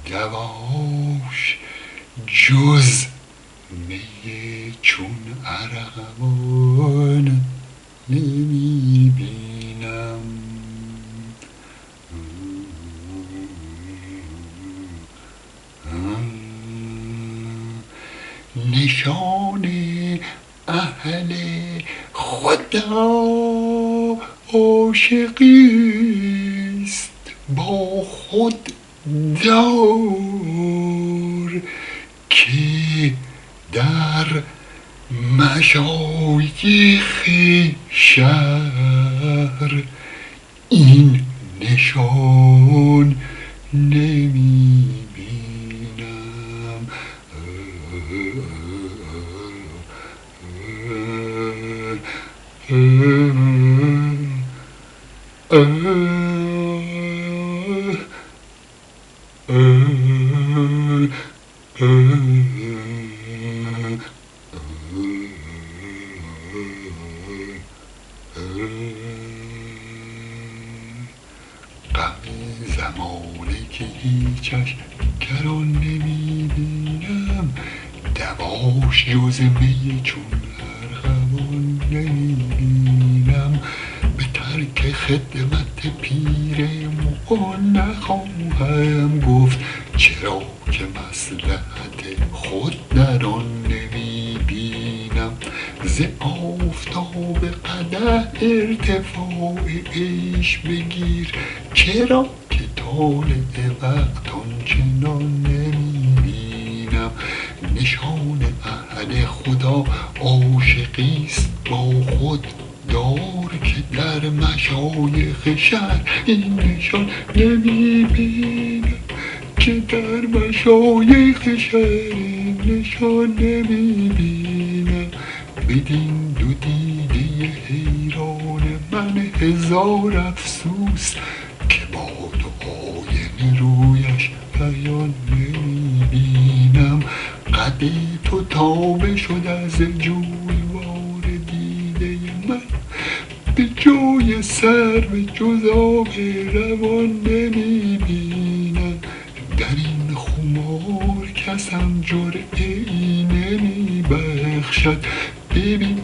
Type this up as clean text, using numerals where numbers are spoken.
دواش جز می چون ارغوان نمی بینم. نشان اهل خدا عاشقیست با خود دار که در مشایخ شهر این نشان نمی بینم. غم زمانه که هیچش گران نمی بینم، دواش جز می چون ارغوان نمی بینم. به ترک خدمت پیر مغان نخواهم گفت، چرا که مصلحت خود در آن نمی بینم. ز آفتاب قدح ارتفاع عیش بگیر، چرا که طالع وقت آنچنان نمی بینم. نشان اهل خدا عاشقیست با خود دار که در مشایخ شهر این نشان نمی بینم. که در مشایخ شهر این نشان نمی بینم. بدین دو دیده حیران من هزار افسوس، که با دعای رویش بیان نمی بینم. قد تو تابه شد از جویبار دیده من، به جای سر به جز آب روان نمی بینم. در این خمار کسم جرعه ای نمی بخشد، ببین